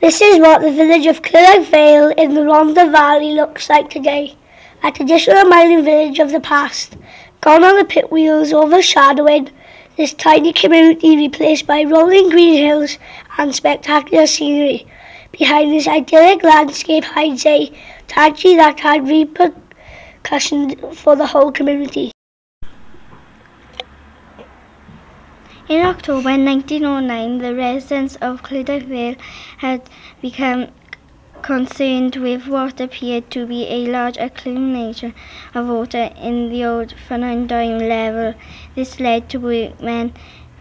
This is what the village of Cwmclydach Vale in the Rhondda Valley looks like today, a traditional mining village of the past, gone on the pit wheels overshadowing this tiny community replaced by rolling green hills and spectacular scenery. Behind this idyllic landscape hides a tragedy that had repercussions for the whole community. In October 1909, the residents of Cwmclydach Vale had become concerned with what appeared to be a large accumulation of water in the old Fernandine level. This led to workmen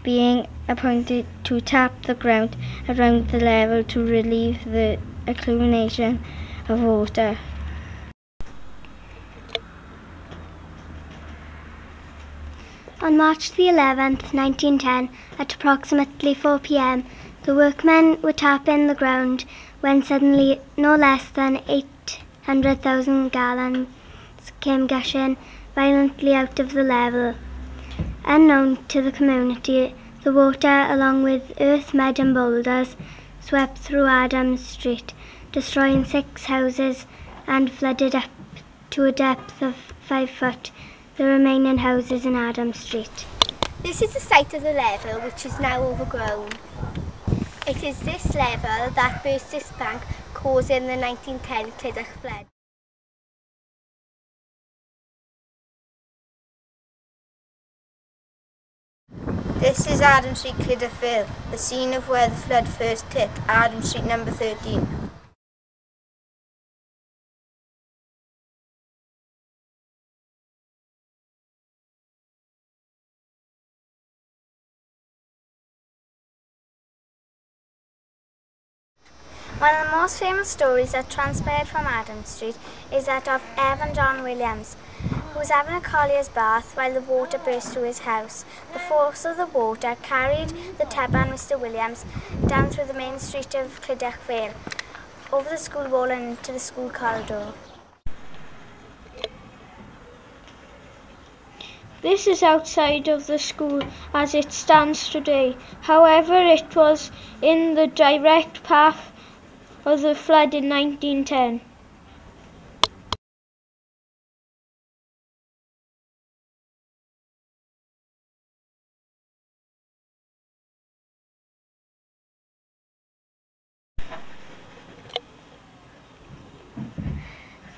being appointed to tap the ground around the level to relieve the accumulation of water. On March the 11th, 1910, at approximately 4 p.m, the workmen were tapping the ground when suddenly no less than 800,000 gallons came gushing violently out of the level. Unknown to the community, the water, along with earth, mud and boulders, swept through Adams Street, destroying 6 houses and flooded up to a depth of 5 foot the remaining houses in Adams Street. This is the site of the level, which is now overgrown. It is this level that burst this bank, causing the 1910 Cwmclydach flood. This is Adam Street, Cwmclydach Vale, the scene of where the flood first hit, Adam Street number 13. One of the most famous stories that transpired from Adam Street is that of Evan John Williams, who was having a collier's bath while the water burst through his house. The force of the water carried the tub and Mr. Williams down through the main street of Cwmclydach Vale, over the school wall and into the school corridor. This is outside of the school as it stands today. However, it was in the direct path of the flood in 1910.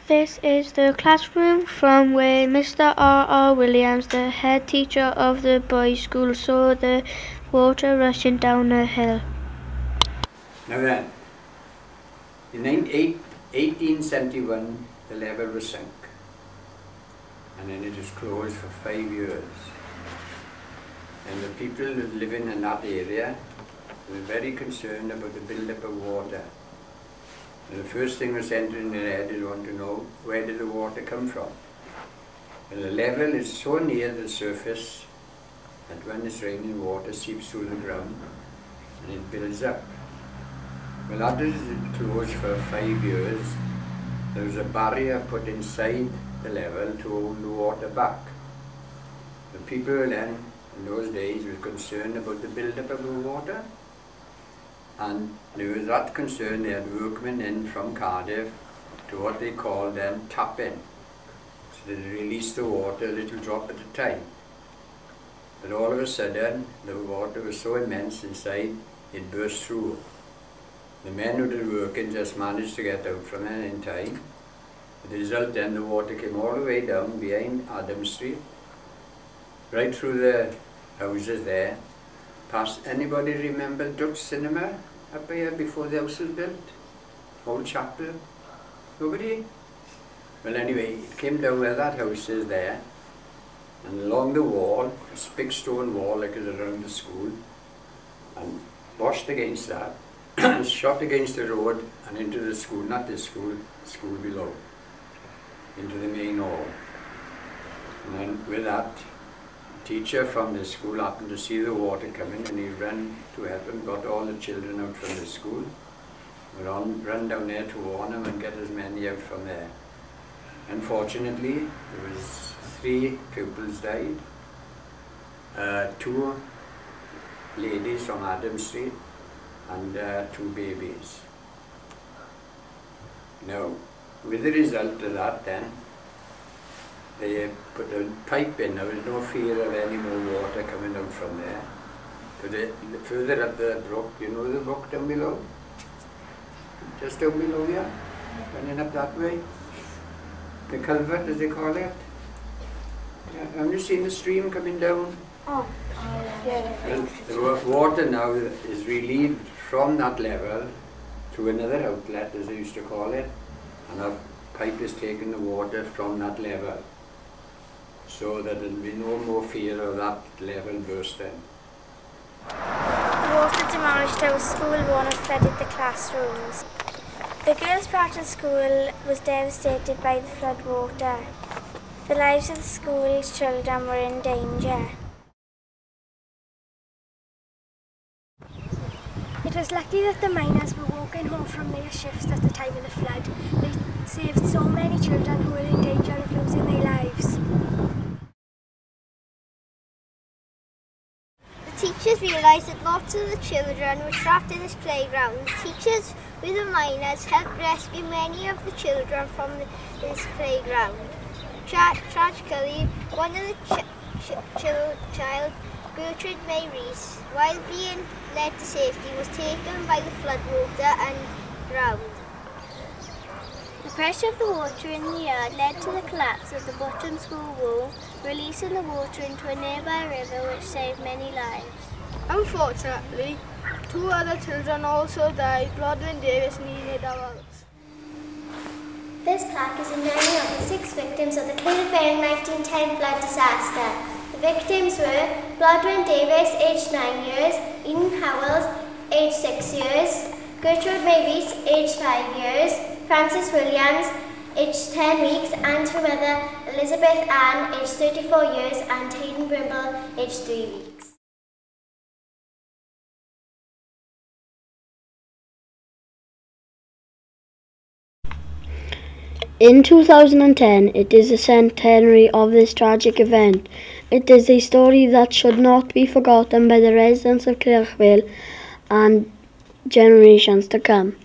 This is the classroom from where Mr. R.R. Williams, the head teacher of the boys' school, saw the water rushing down a hill. Now then, in 1871 the level was sunk, and then it was closed for 5 years. And the people living in that area were very concerned about the build-up of water. And the first thing was entering their head is want to know, where did the water come from? And the level is so near the surface that when it's raining, water seeps through the ground and it builds up. Well, after it was closed for 5 years, there was a barrier put inside the level to hold the water back. The people then, in those days, were concerned about the build-up of the water, and there was that concern. They had workmen in from Cardiff to what they called then tapping. So they released the water a little drop at a time. But all of a sudden, the water was so immense inside, it burst through. The men who did working just managed to get out from it in time. The result then, the water came all the way down behind Adam Street, right through the houses there, past. Anybody remember Dutch Cinema up here before the house was built? Old chapel? Nobody? Well, anyway, it came down where that house is there, and along the wall, this big stone wall like is around the school, and washed against that, shot against the road and into the school, not this school, the school below, into the main hall. And then with that, a teacher from the school happened to see the water coming, and he ran to help him, got all the children out from the school, run down there to warn them and get as many out from there. Unfortunately, there was 3 pupils died, 2 ladies from Adam Street, and 2 babies. Now, with the result of that then, they put a pipe in. There was no fear of any more water coming out from there. But further up the brook, you know the brook down below? Just down below here, running up that way. The culvert, as they call it. Yeah, have you seen the stream coming down? Oh, yeah. And the water now is relieved from that level to another outlet, as they used to call it, and a pipe is taking the water from that level, so that there will be no more fear of that level bursting. The water demolished our school wall and flooded the classrooms. The girls' part of school was devastated by the flood water. The lives of the school's children were in danger. It was lucky that the miners were walking home from their shifts at the time of the flood. They saved so many children who were in danger of losing their lives. The teachers realised that lots of the children were trapped in this playground. The teachers with the miners helped rescue many of the children from this playground. Tragically, one of the child, Gertrude May Rees, while being led to safety, was taken by the floodwater and drowned. The pressure of the water in the yard led to the collapse of the bottom school wall, releasing the water into a nearby river which saved many lives. Unfortunately, 2 other children also died. Brodwin Davis needed ours. This plaque is in memory of the 6 victims of the Cwmclydach Vale 1910 flood disaster. The victims were Brodwin Davis, aged 9 years, Eden Howells, aged 6 years, Gertrude May Rees, aged 5 years, Frances Williams, aged 10 weeks, and her mother Elizabeth Ann, aged 34 years, and Hayden Brimble, aged 3 weeks. In 2010, it is the centenary of this tragic event. It is a story that should not be forgotten by the residents of Cwmclydach and generations to come.